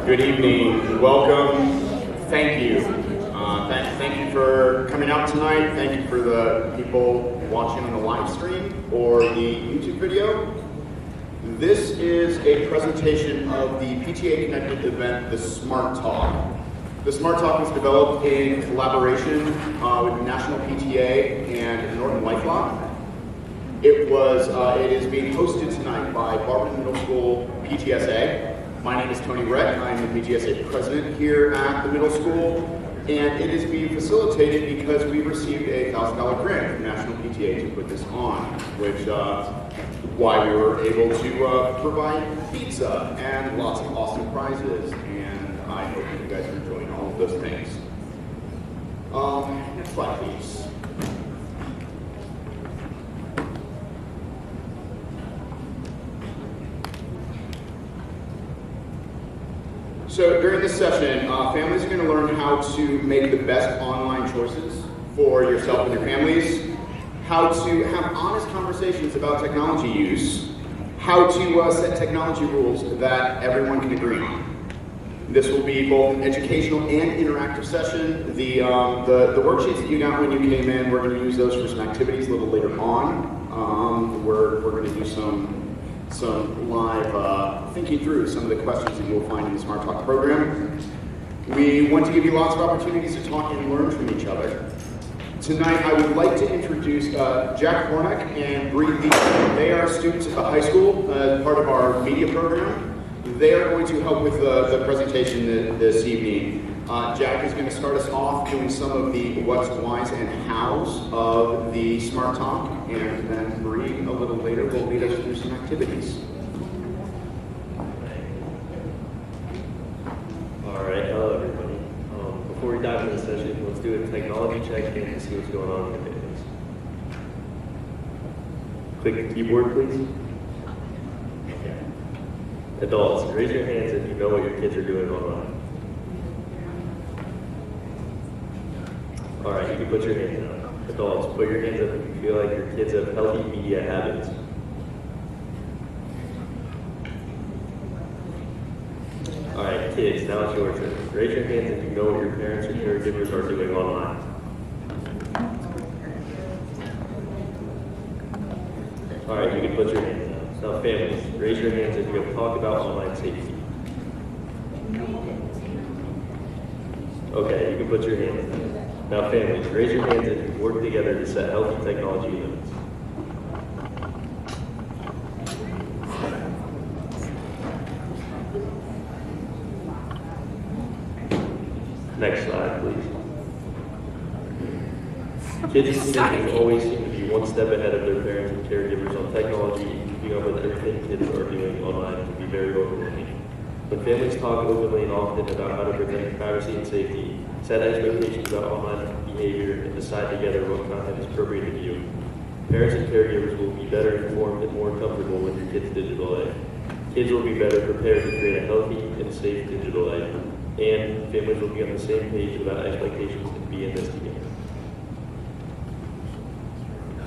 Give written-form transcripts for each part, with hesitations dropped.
Good evening. Welcome. Thank you. Thank you for coming out tonight. Thank you for the people watching on the live stream or the YouTube video. This is a presentation of the PTA connected event, the Smart Talk. The Smart Talk was developed in collaboration with the National PTA and Norton LifeLock. It is being hosted tonight by Barberton Middle School PTSA. My name is Tony Rett. I'm the PTSA president here at the middle school, and it is being facilitated because we received a $1,000 grant from National PTA to put this on, which why we were able to provide pizza and lots of awesome prizes, and I hope you guys are enjoying all of those things. Next slide, please. So during this session, families are going to learn how to make the best online choices for yourself and your families, how to have honest conversations about technology use, how to set technology rules that everyone can agree on. This will be both an educational and interactive session. The worksheets that you got when you came in, we're going to use those for some activities a little later on. We're going to do some live thinking through some of the questions that you'll find in the Smart Talk program. We want to give you lots of opportunities to talk and learn from each other. Tonight, I would like to introduce Jack Hornick and Bree Lee. They are students at the high school, part of our media program. They are going to help with the presentation this evening. Jack is going to start us off doing some of the what's, whys, and hows of the Smart Talk, and then Bree, a little later, will lead us through some activities. All right, hello everybody. Before we dive into the session, let's do a technology check in to see what's going on in the families. Click the keyboard, please. Okay. Adults, raise your hands if you know what your kids are doing online. All right, you can put your hands down. Adults, put your hands up if you feel like your kids have healthy media habits. All right, kids, now it's your turn. Raise your hands if you know what your parents or caregivers are doing online. All right, you can put your hands down. Now families, raise your hands if you have talked about online safety. Okay, you can put your hands down. Now families, raise your hands if you work together to set healthy technology limits. Next slide, please. Kids and students always seem to be one step ahead of their parents and caregivers on technology, and keeping up with everything kids are doing online can be very overwhelming. When families talk openly and often about how to protect privacy and safety, set expectations about online behavior, and decide together what content is appropriate to you, parents and caregivers will be better informed and more comfortable with your kids' digital life. Kids will be better prepared to create a healthy and safe digital life, and families will be on the same page about expectations and be in this together.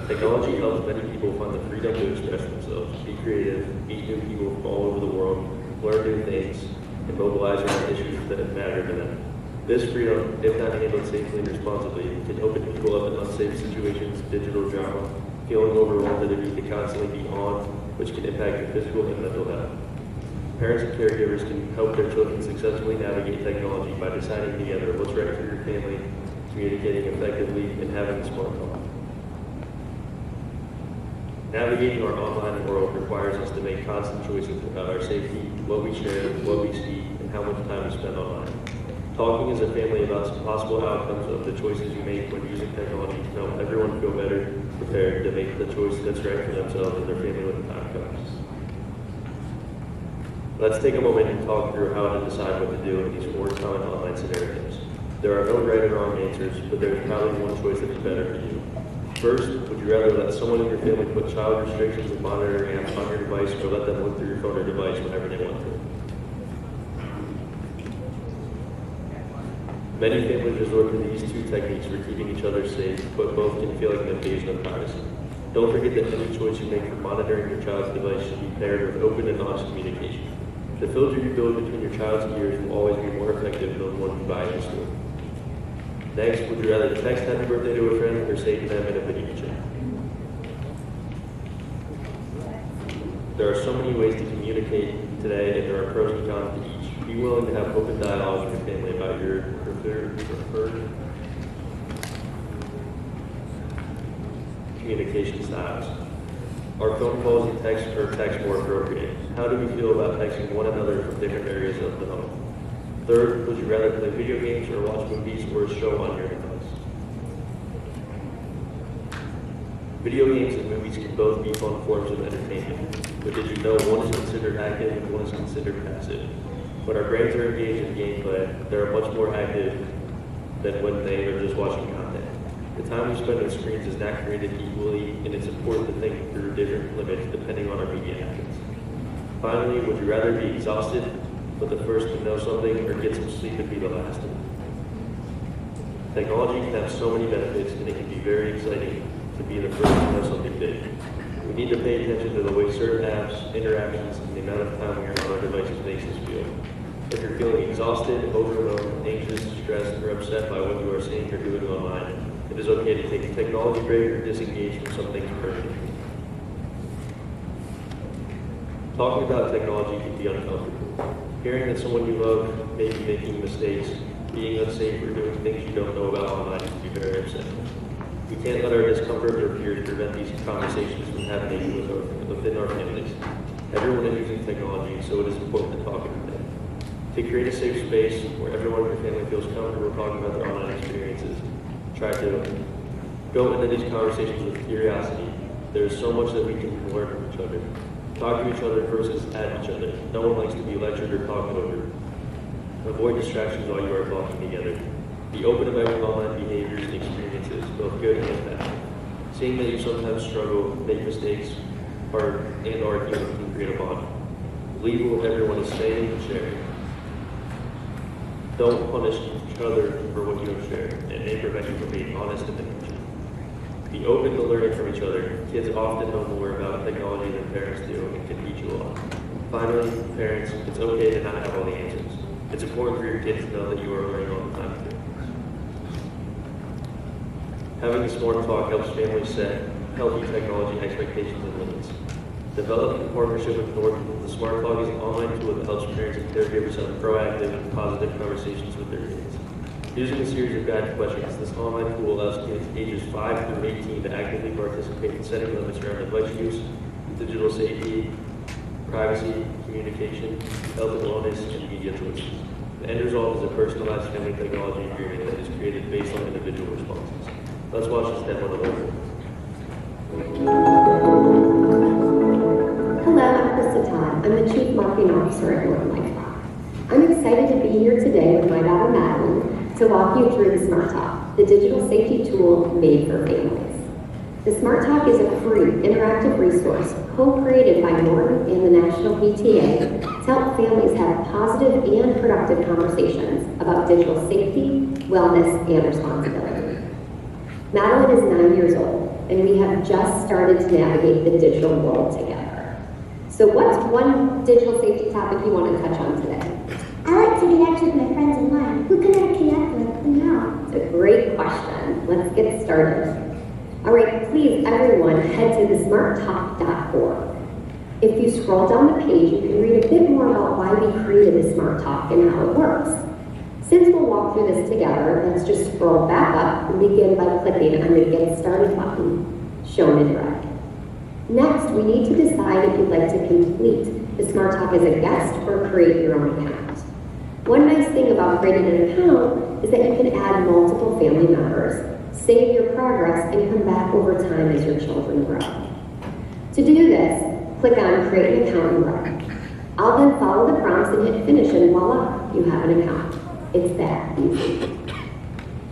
Technology helps many people find the freedom to express themselves, be creative, meet new people from all over the world, learn new things, and mobilize around issues that matter to them. This freedom, if not handled safely and responsibly, can open people up in unsafe situations, digital drama, feeling overwhelmed that they need to constantly be on, which can impact their physical and mental health. Parents and caregivers can help their children successfully navigate technology by deciding together what's right for your family, communicating effectively, and having a smart talk. Navigating our online world requires us to make constant choices about our safety, what we share, what we see, and how much time we spend online. Talking as a family about some possible outcomes of the choices you make when using technology can help everyone feel better prepared to make the choice that's right for themselves and their family when the time comes. Let's take a moment and talk through how to decide what to do in these 4 common online scenarios. There are no right or wrong answers, but there's probably one choice that is better for you. First, would you rather let someone in your family put child restrictions and monitoring apps on your device, or let them look through your phone or device whenever they want to? Many families resort to these 2 techniques for keeping each other safe, but both can feel like an invasion of privacy. Don't forget that any choice you make for monitoring your child's device should be paired with open and honest communication. The filter you build between your child's ears will always be more effective than one you buy in the store. Next, would you rather text happy birthday to a friend or say to them in a video chat? There are so many ways to communicate today, and there are pros and cons to each. Be willing to have open dialogue with your family about your preferred communication styles. Are phone calls and text or text more appropriate? How do we feel about texting one another from different areas of the home? Third, would you rather play video games or watch movies or a show on your device? Video games and movies can both be fun forms of entertainment, but did you know one is considered active and one is considered passive? When our brains are engaged in gameplay, they are much more active than when they are just watching content. The time we spend on screens is not created equally, and it's important to think through different limits depending on our media habits. Finally, would you rather be exhausted but the first to know something, or get some sleep and be the last? Technology can have so many benefits, and it can be very exciting to be the first to know something big. We need to pay attention to the way certain apps, interactions, and the amount of time we are on our devices makes us feel. If you're feeling exhausted, overwhelmed, anxious, stressed, or upset by what you are seeing or doing online, it is okay to take a technology break or disengage from some things permanently. Talking about technology can be uncomfortable. Hearing that someone you love may be making mistakes, being unsafe, or doing things you don't know about online can be very upsetting. We can't let our discomfort or fears prevent these conversations from happening within our families. Everyone is using technology, so it is important to talk about it. To create a safe space where everyone in your family feels comfortable talking about their online experiences, try to go into these conversations with curiosity. There is so much that we can learn from each other. Talk to each other versus at each other. No one likes to be lectured or talked over. Avoid distractions while you are talking together. Be open about your online behaviors and experiences, both good and bad. Seeing that you sometimes struggle, make mistakes, and argue can create a bond. Believe what everyone is saying and sharing. Don't punish each other for what you have shared, and it may prevent you from being honest and efficient. Be open to learning from each other. Kids often know more about technology than parents do and can teach you a lot. Finally, parents, it's okay to not have all the answers. It's important for your kids to know that you are learning all the time too. Having a smart talk helps families set healthy technology expectations and limits. Developed in partnership with Norton, the Smart Talk is an online tool that helps parents and caregivers have proactive and positive conversations with their kids. Using a series of guided questions, this online tool allows kids ages 5 through 18 to actively participate in setting limits around device use, digital safety, privacy, communication, health and wellness, and media choices. The end result is a personalized family technology agreement that is created based on individual responses. Let's watch this demo of the video. Hello, I'm Krista Todd. I'm the Chief Marketing Officer at Norton Lifelock. I'm excited to be here today with my daughter Madeline to walk you through the Smart Talk, the digital safety tool made for families. The Smart Talk is a free, interactive resource co-created by Norton and the National PTA to help families have positive and productive conversations about digital safety, wellness, and responsibility. Madeline is 9 years old, and we have just started to navigate the digital world together. So what's one digital safety topic you want to touch on today? I like to connect with my friends online. Who can I connect with and how? It's a great question. Let's get started. All right, please, everyone, head to thesmarttalk.org. If you scroll down the page, you can read a bit more about why we created the Smart Talk and how it works. Since we'll walk through this together, let's just scroll back up and begin by clicking on the Get Started button, shown in red. Next, we need to decide if you'd like to complete the Smart Talk as a guest or create your own account. One nice thing about creating an account is that you can add multiple family members, save your progress, and come back over time as your children grow. To do this, click on Create an Account in red. I'll then follow the prompts and hit Finish, and voila, you have an account. It's that easy.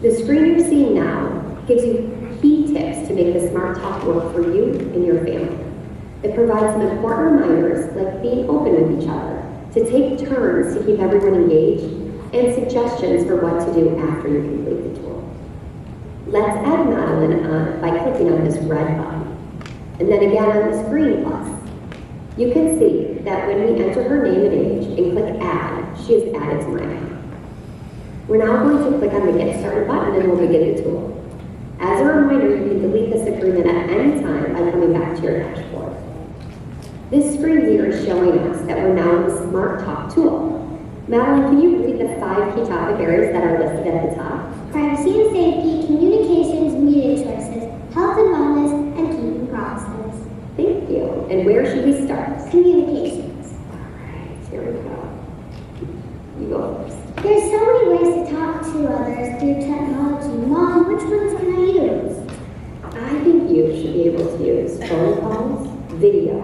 The screen you're seeing now gives you key tips to make the Smart Talk work for you and your family. It provides some important reminders like being open with each other, to take turns to keep everyone engaged, and suggestions for what to do after you complete the tool. Let's add Madeline on by clicking on this red button, and then again on this green plus. You can see that when we enter her name and age and click Add, she is added to my account. We're now going to click on the Get Started button and we'll begin the tool. As a reminder, you can delete this agreement at any time by coming back to your dashboard. This screen here is showing us that we're now in the Smart Talk tool. Madeline, can you read the 5 key topic areas that are listed at the top? Privacy and safety, communications, media choices, health and wellness, and keeping promises. Thank you. And where should we start? Communications. All right, here we go. You go first. There's so many ways to talk to others through technology. Mom, which ones can I use? I think you should be able to use phone calls, video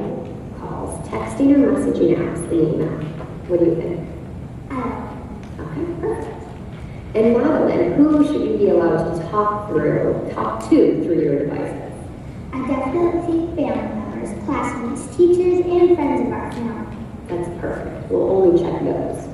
calls, texting or messaging apps, the email. What do you think? Okay, perfect. And Madeline, who should you be allowed to talk to through your devices? I definitely family members, classmates, teachers, and friends of our family. That's perfect. We'll only check those.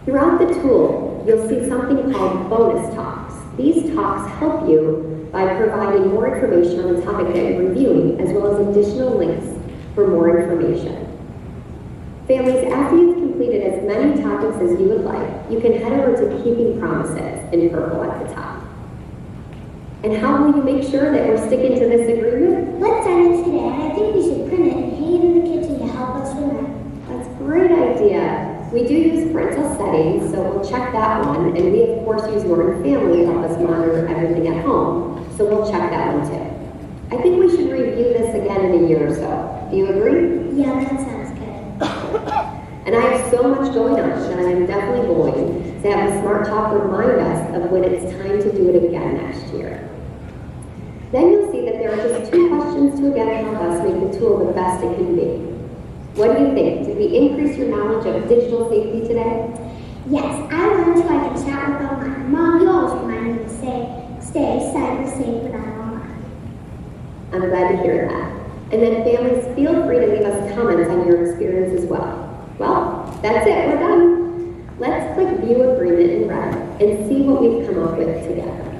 Throughout the tool, you'll see something called bonus talks. These talks help you by providing more information on the topic that you're reviewing, as well as additional links for more information. Families, after you've completed as many topics as you would like, you can head over to Keeping Promises in purple at the top. And how will you make sure that we're sticking to this agreement? Let's sign it today, and I think we should print it and hang it in the kitchen to help us remember. That's a great idea. We do use parental settings, so we'll check that one. And we, of course, use Norton Family to help us monitor everything at home, so we'll check that one too. I think we should review this again in a year or so. Do you agree? Yeah, that sounds good. And I have so much going on, and I am definitely going to have the Smart Talk remind us of when it's time to do it again next year. Then you'll see that there are just 2 questions to again help us make the tool the best it can be. What do you think? Did we increase your knowledge of digital safety today? Yes, I learned so I can chat with online. Mom, you always remind me to stay cyber safe when I'm online. I'm glad to hear that. And then families, feel free to leave us comments on your experience as well. Well, that's it, we're done. Let's click View Agreement in red and see what we've come up with together.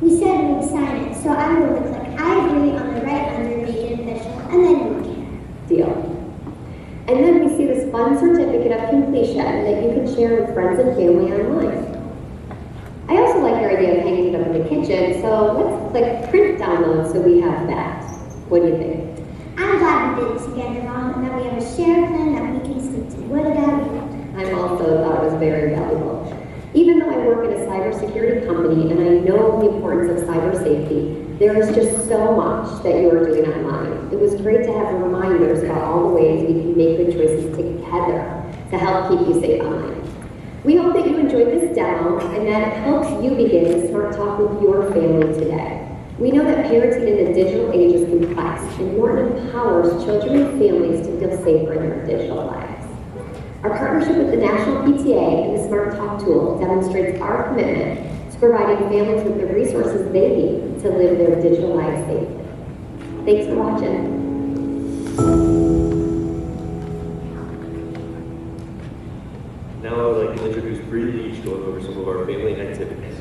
We said we'd sign it, so I'm going to click I agree on the right under Make It Official, and then we can. Deal. And then we see this fun certificate of completion that you can share with friends and family online. I also like your idea of hanging it up in the kitchen, so let's click Print Download so we have that. What do you think? I'm glad we did it together, Mom, and that we have a shared plan that we can stick to. What about you? I also thought it was very valuable. Even though I work in a cybersecurity company and I know the importance of cyber safety, there is just so much that you are doing online. It was great to have reminders about all the ways we can make good choices together to help keep you safe online. We hope that you enjoyed this demo and that it helps you begin to Smart Talk with your family today. We know that parenting in the digital age is complex, and Norton empowers children and families to feel safer in their digital lives. Our partnership with the National PTA and the Smart Talk tool demonstrates our commitment to providing families with the resources they need to live their digital lives safely. Thanks for watching. Now I would like to introduce Bree each going over some of our family activities.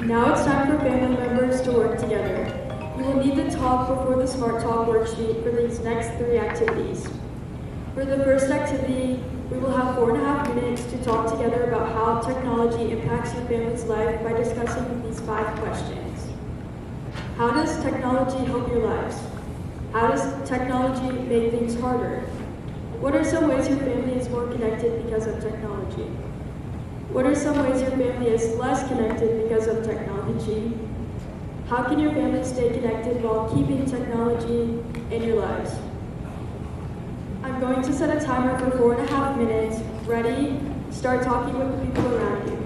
Now it's time for family members to work together. You will need to talk before the Smart Talk worksheet for these next 3 activities. For the first activity, we will have 4.5 minutes to talk together about how technology impacts your family's life by discussing these 5 questions. How does technology help your lives? How does technology make things harder? What are some ways your family is more connected because of technology? What are some ways your family is less connected because of technology? How can your family stay connected while keeping technology in your lives? I'm going to set a timer for 4.5 minutes. Ready? Start talking with the people around you.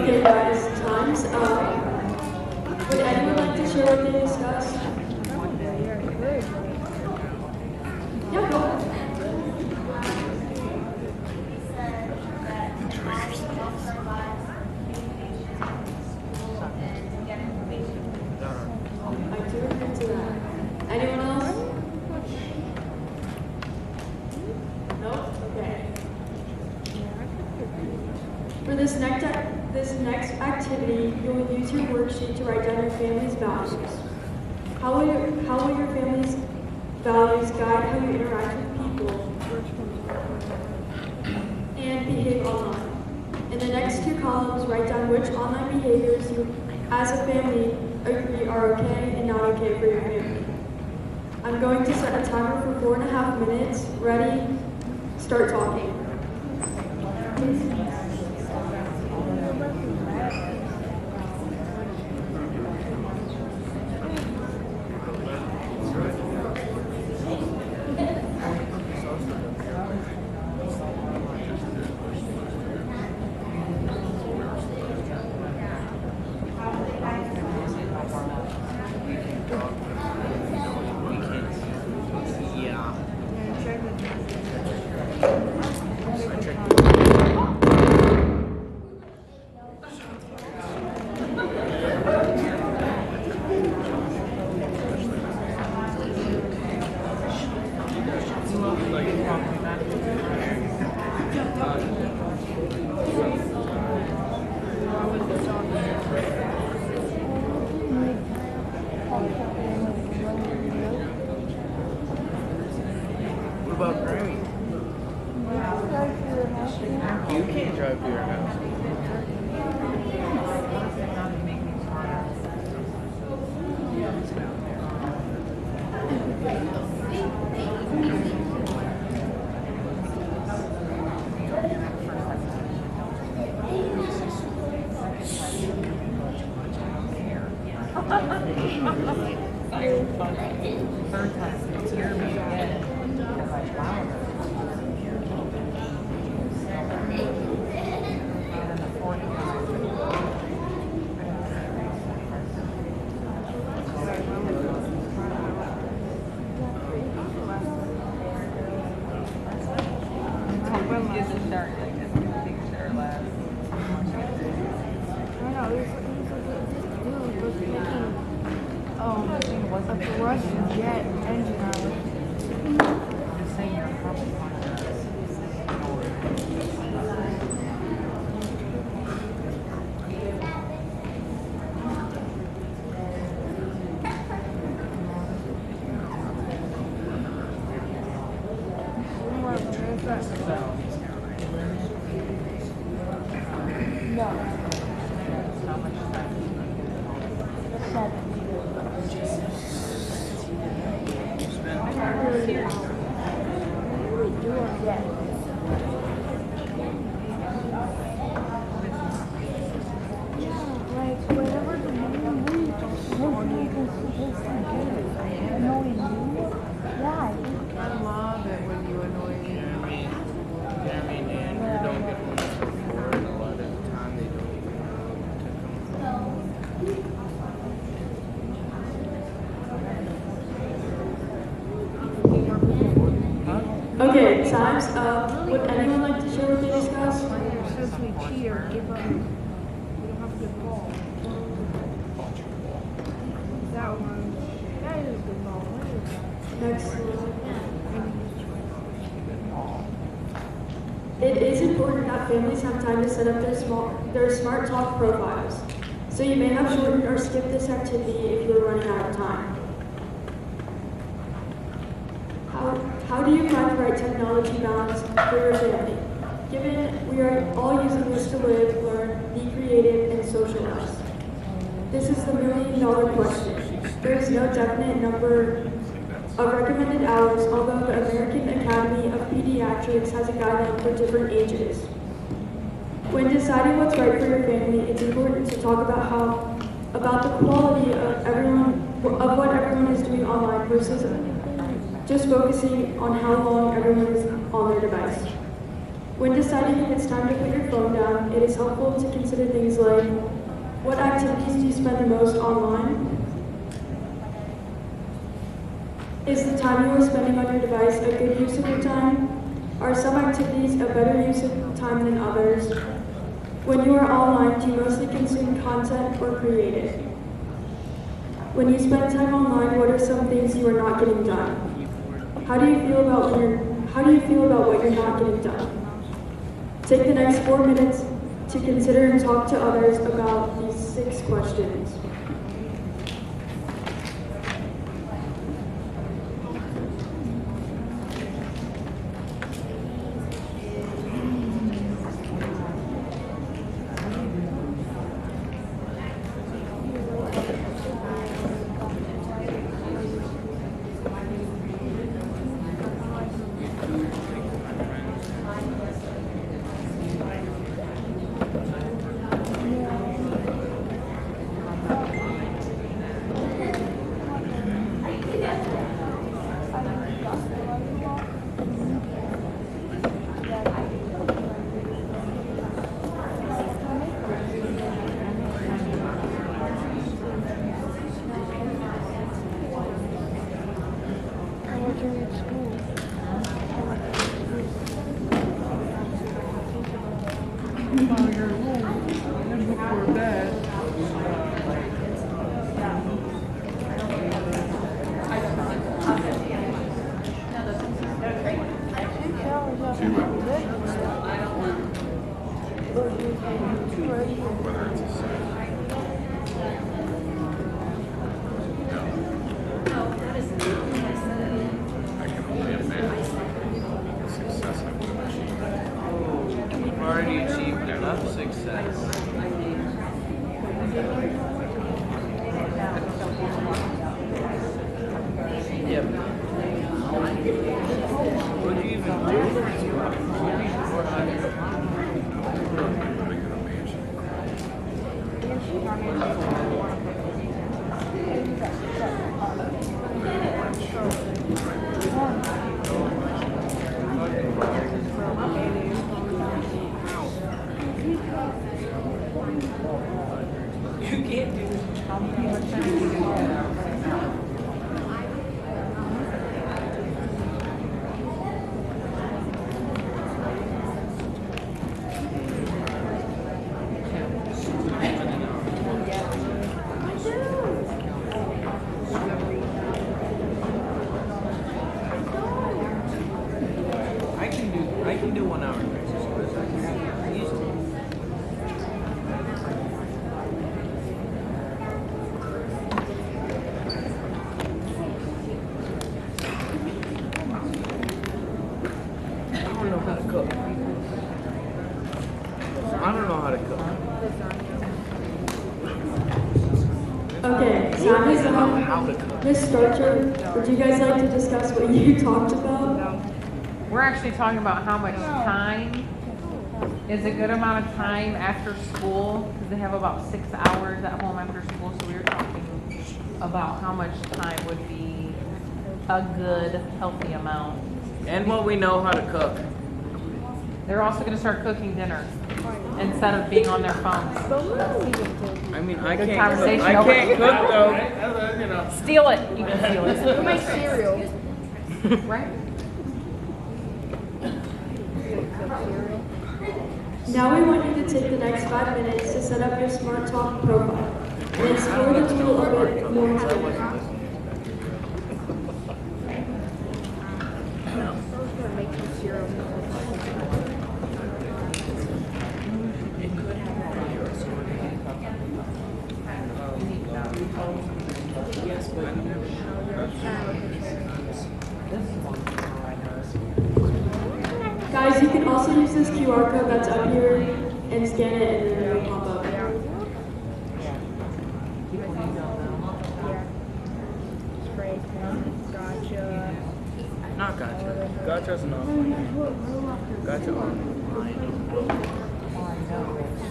Okay, guys, time's up. Would anyone like to share what they discussed? Yeah, go ahead. I do agree to that. Anyone else? No? Okay. For this next activity, you will use your worksheet to write down your family's values. How will your family's values guide how you interact with people and behave online? In the next two columns, write down which online behaviors you, as a family, agree are okay and not okay for your family. I'm going to set a timer for 4.5 minutes. Ready? Start talking. What about Grammy? You can't drive to your house. Okay, time's up. Would anyone like to share what they discussed? Says we cheat or give up. We don't have a good ball. That one. That is a good ball. What is that? Next. It is important that families have time to set up their Smart Talk profiles. So you may have shortened or skipped this activity if you are running out of time. How do you find the right technology balance for your family? Given we are all using this to live, learn, be creative, and socialize. This is the million-dollar question. There is no definite number of recommended hours, although the American Academy of Pediatrics has a guideline for different ages. When deciding what's right for your family, it's important to talk about the quality of what everyone is doing online versus just focusing on how long everyone is on their device. When deciding if it's time to put your phone down, it is helpful to consider things like, what activities do you spend the most online? Is the time you are spending on your device a good use of your time? Are some activities a better use of time than others? When you are online, do you mostly consume content or create it? When you spend time online, what are some things you are not getting done? How do you feel about what you're not getting done? Take the next 4 minutes to consider and talk to others about these 6 questions. Already achieved enough success. Yep. What do you even You can't do this. I can do 1 hour easily. I don't know how to cook. I don't know how to cook. Okay, time is How to up. cook. Ms. Starcher, would you guys like to discuss what you talked about? We're actually talking about how much time is a good amount of time after school, because they have about 6 hours at home after school, so we were talking about how much time would be a good, healthy amount. And what we know how to cook. They're also gonna start cooking dinner instead of being on their phones. I mean, I Good can't conversation cook. I over can't here. cook though. You know. Steal it, you can steal it. Who makes cereal? Right? Now we want you to take the next 5 minutes to set up your Smart Talk profile and explore the tool a bit more heavily. Guys, you can also use this QR code that's up here and scan it and then it will pop up. Spray tan, gotcha. Not gotcha. Gotcha's not. Gotcha online.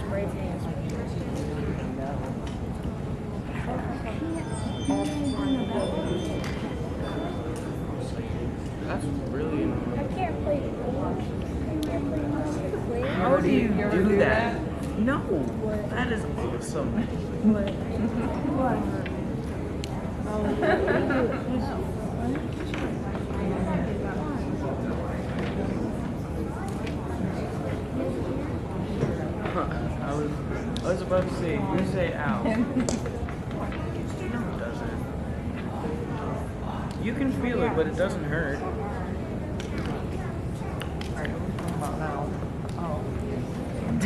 Spray tan. That's really annoying. I can't play. How do you do that? No, that is awesome. I was about to say, you say ow. No, it doesn't. You can feel it, but it doesn't hurt.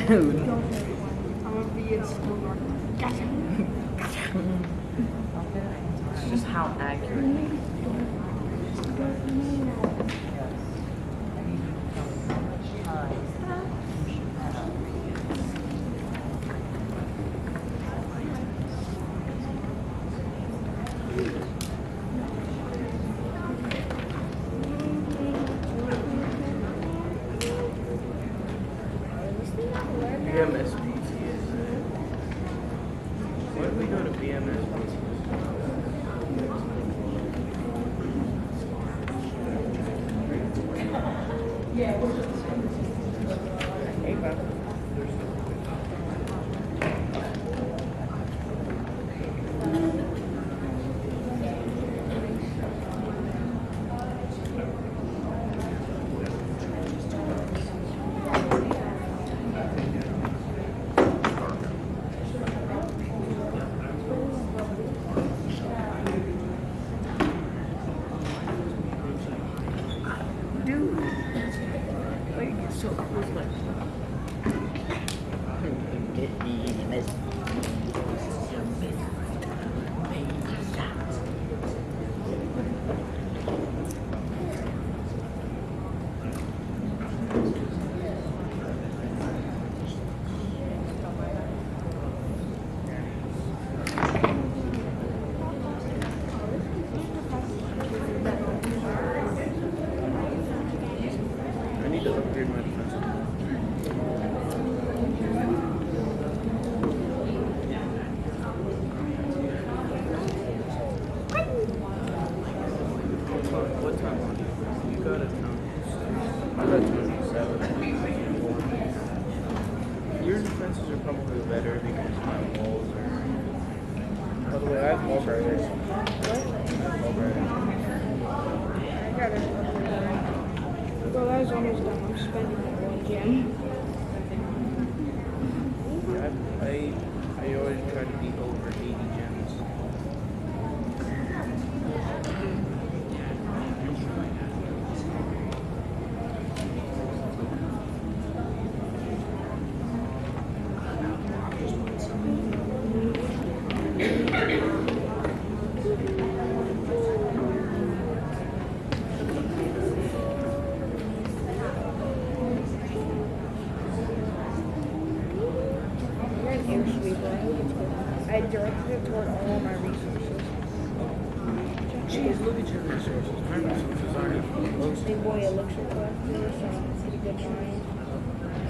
Dude. I'm gonna be in school. Gotcha. It's just how accurate. BMS PTA. Why did we go to BMS I need to upgrade my defense. What time on you? You got it now. I got 27. Your defenses are probably better because my walls are... By the way, I have wall burgers. What? I got it. Well, that was almost done. I'm spending that one gem. I always try to be over 80 gems. I directed it toward all my resources. Jeez, look at your resources. My resources aren't even close. Big boy elixir collector, so pretty good mine.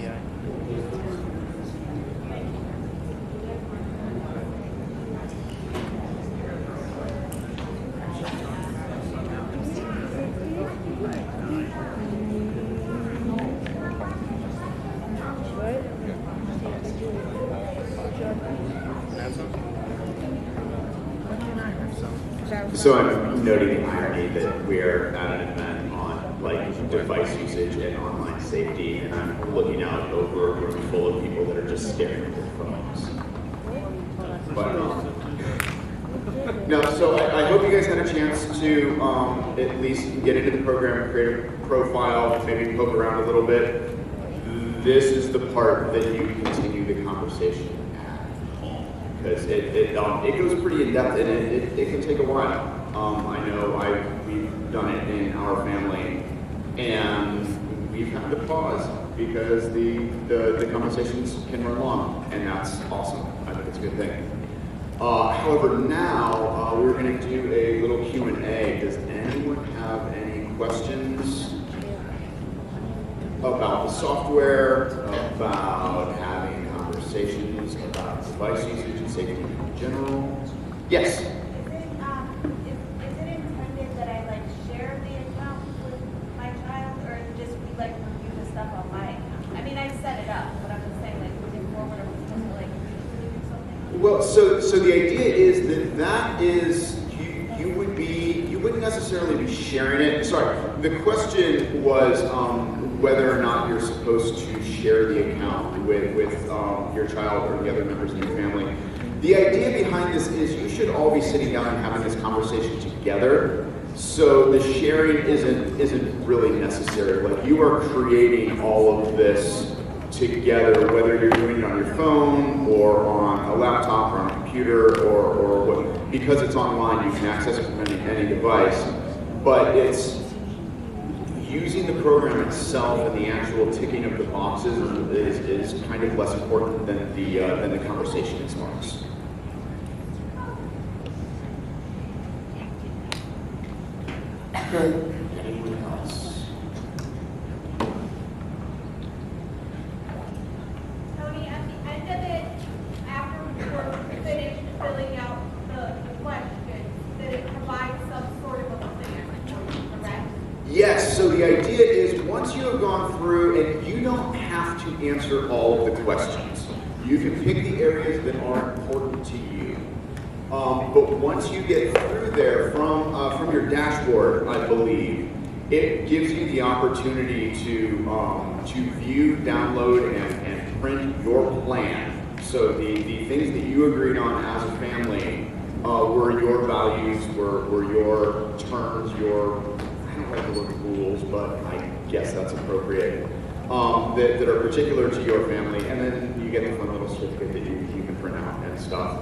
Yeah. Have some? Why can't I have some? So I'm noting the irony that we're at an event on like device usage and online safety, and I'm looking out over a room full of people that are just staring at their phones. But no, so I hope you guys had a chance to at least get into the program, create a profile, maybe poke around a little bit. This is the part that you continue the conversation at home, because it goes pretty in depth, and it can take a while. I know we've done it in our family, and we've had to pause because the conversations can run long, and that's awesome. I think it's a good thing. However, now we're going to do a little Q&A. Does anyone have any questions about the software, about having conversations about device usage and safety in general? Yes? Is it intended that I share the account with my child, or just we review the stuff on my account? I mean, I set it up, but I'm just saying moving forward, are we supposed to do something? Well, so the idea is that is you wouldn't necessarily be sharing it. Sorry, the question was whether or not you're supposed to share the account with your child or the other members of your family. The idea behind this is you should all be sitting down and having this conversation together. So the sharing isn't really necessary. Like, you are creating all of this together, whether you're doing it on your phone or on a laptop or on a computer or what, because it's online, you can access it from any device. But it's using the program itself, and the actual ticking of the boxes is kind of less important than the conversation it sparks. Okay. Anyone else? Tony, at the end of it, after we're finished filling out the questions, that it provides some sort of a plan, correct? Yes, so the idea is once you have gone through, and you don't have to answer all of the questions. You can pick the areas that are important to you. But once you get through there from your dashboard, I believe, it gives you the opportunity to view, download, and print your plan. So the things that you agreed on as a family were your values, were your terms, your, I don't like the word rules, but I guess that's appropriate, that are particular to your family, and then you get the fun little certificate that you can print out and stuff.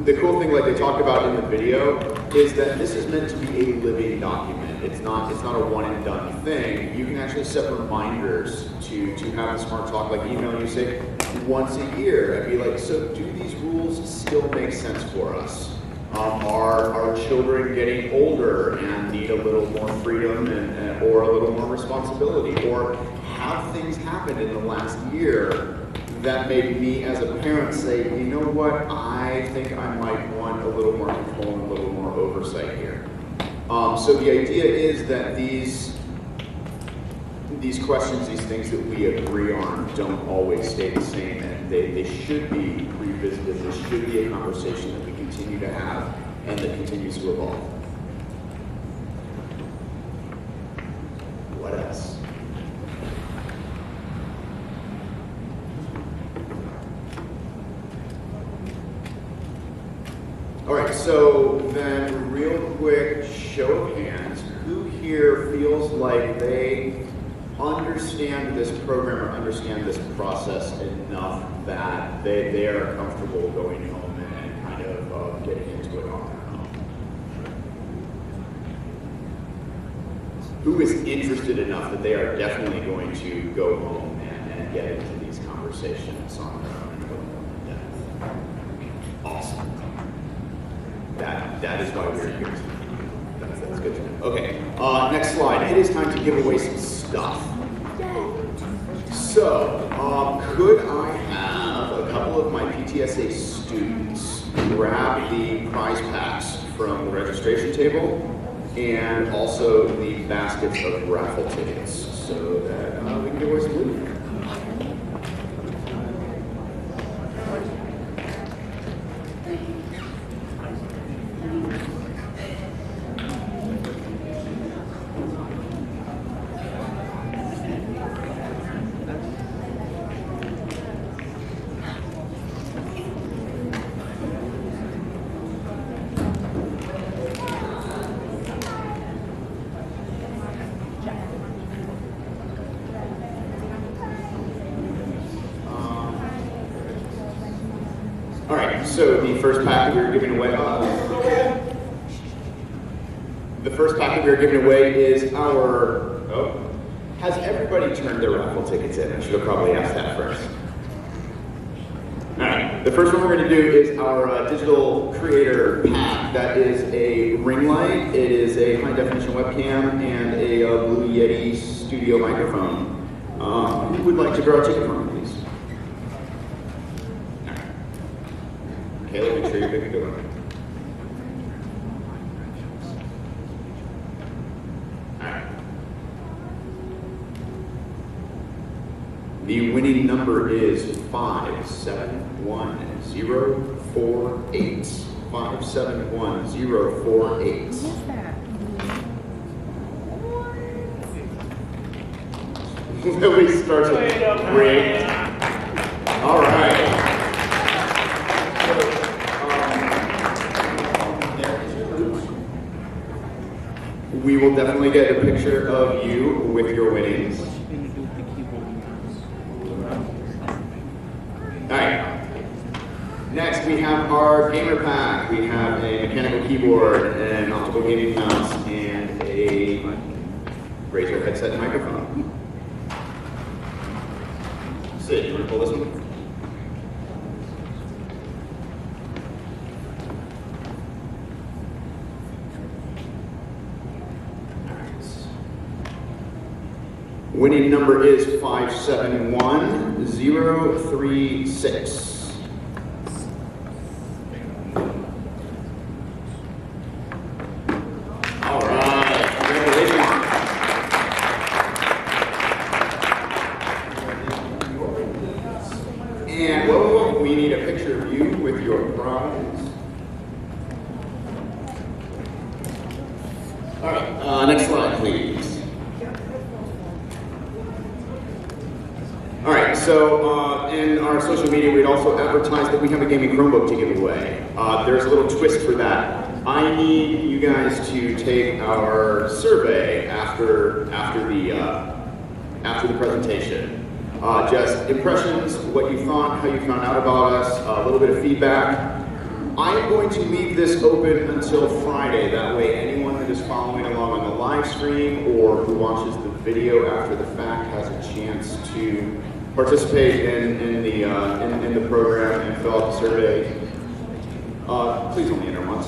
The cool thing, like they talked about in the video, is that this is meant to be a living document. It's not a one and done thing. You can actually set reminders to have the Smart Talk, like email you, say, once a year, and be like, so do these rules still make sense for us? Are our children getting older and need a little more freedom or a little more responsibility? Or have things happened in the last year that made me as a parent say, you know what, I think I might want a little more control and a little more oversight here. So the idea is that these questions, these things that we agree on, don't always stay the same, and they should be revisited. This should be a conversation that we continue to have and that continues to evolve. What else? All right, so then real quick, show of hands, who here feels like they understand this program or understand this process enough that they are comfortable going home and kind of getting into it on their own? Who is interested enough that they are definitely going to go home and get into these conversations on their own? Yeah. Awesome. That is why we're here. That's good to know. Okay, next slide. It is time to give away some stuff. So, could I have a couple of my PTSA students grab the prize packs from the registration table and also the baskets of raffle tickets so that we can give away some food? All right, so the first pack that we're giving away, is our, has everybody turned their raffle tickets in? I should have probably asked that first. All right, the first one we're going to do is our digital creator pack. That is a ring light, it is a high definition webcam, and a Blue Yeti studio microphone. Who would like to draw a ticket from me, please? All right. Kayla, make sure you pick a good one. The winning number is 571048. 571048. What's that? Nobody starts with great. All right. We will definitely get a picture of you with your winnings. Alright. Next we have our gamer pack. We have a mechanical keyboard, an optical gaming mouse, and a Razer headset and microphone. Sid, you want to pull this one? Winning number is 571036. All right, congratulations. And whoa, we need a picture of you with your prize. All right, next slide, please. All right, so in our social media, we'd also advertise that we have a gaming Chromebook to give away. There's a little twist for that. I need you guys to take our survey after the presentation. Just impressions, what you thought, how you found out about us, a little bit of feedback. I'm going to leave this open until Friday. That way, anyone that is following along on the live stream or who watches the video after the fact has a chance to participate in the program and fill out the survey. Please only enter once.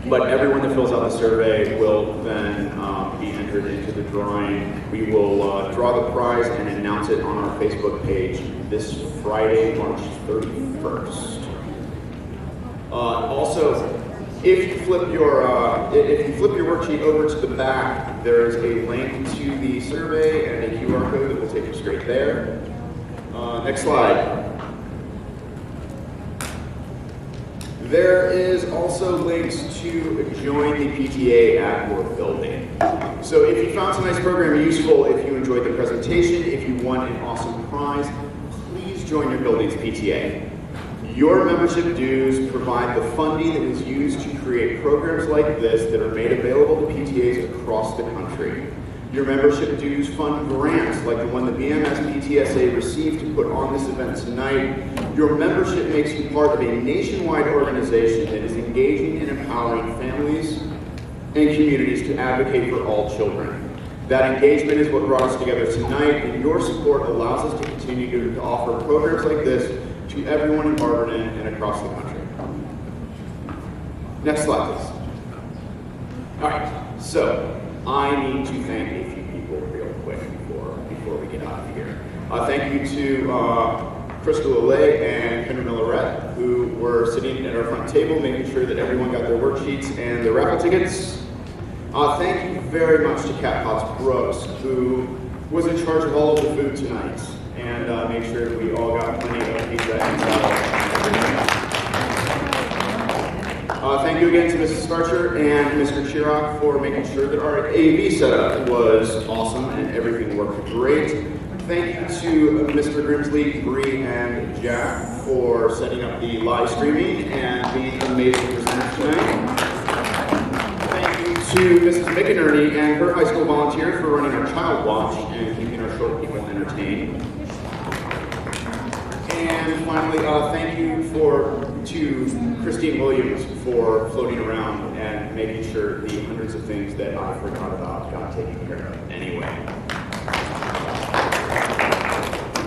But everyone that fills out the survey will then be entered into the drawing. We will draw the prize and announce it on our Facebook page this Friday, March 31st. Also, if you flip your worksheet over to the back, there is a link to the survey and a QR code that will take you straight there. Next slide. There is also links to join the PTA at your building. So if you found tonight's program useful, if you enjoyed the presentation, if you won an awesome prize, please join your building's PTA. Your membership dues provide the funding that is used to create programs like this that are made available to PTAs across the country. Your membership dues fund grants like the one the BMS PTSA received to put on this event tonight. Your membership makes you part of a nationwide organization that is engaging and empowering families and communities to advocate for all children. That engagement is what brought us together tonight, and your support allows us to continue to offer programs like this to everyone in Barberton and across the country. Next slide, please. All right, so I need to thank a few people real quick before we get out of here. Thank you to Crystal Allay and Henry Millerette, who were sitting at our front table, making sure that everyone got their worksheets and their raffle tickets. Thank you very much to Cat Potts Brooks, who was in charge of all of the food tonight and made sure that we all got plenty of pizza and salad. Thank you again to Mrs. Starcher and Mr. Chirac for making sure that our AV setup was awesome and everything worked great. Thank you to Mr. Grimsley, Bree, and Jack for setting up the live streaming and being amazing presenters tonight. Thank you to Mrs. McInerney and her high school volunteers for running our child watch and keeping our short people entertained. And finally, thank you to Christine Williams for floating around and making sure the hundreds of things that I forgot about got taken care of anyway.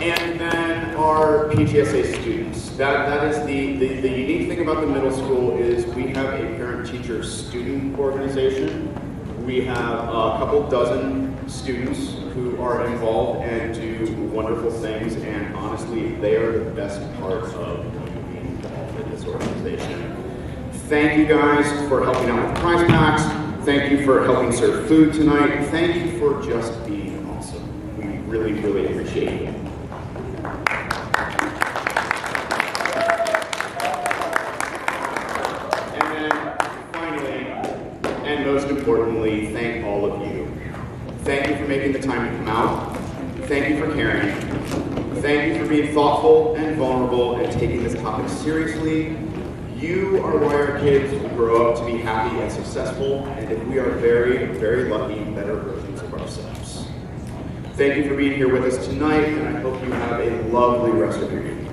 And then our PTSA students. That is the unique thing about the middle school is we have a parent-teacher student organization. We have a couple dozen students who are involved and do wonderful things, and honestly, they are the best part of being involved in this organization. Thank you guys for helping out with the prize packs. Thank you for helping serve food tonight. Thank you for just being awesome. We really, really appreciate it. And then finally, and most importantly, thank all of you. Thank you for making the time to come out. Thank you for caring. Thank you for being thoughtful and vulnerable and taking this topic seriously. You are why our kids will grow up to be happy and successful, and if we are very, very lucky, better versions of ourselves. Thank you for being here with us tonight, and I hope you have a lovely rest of your evening.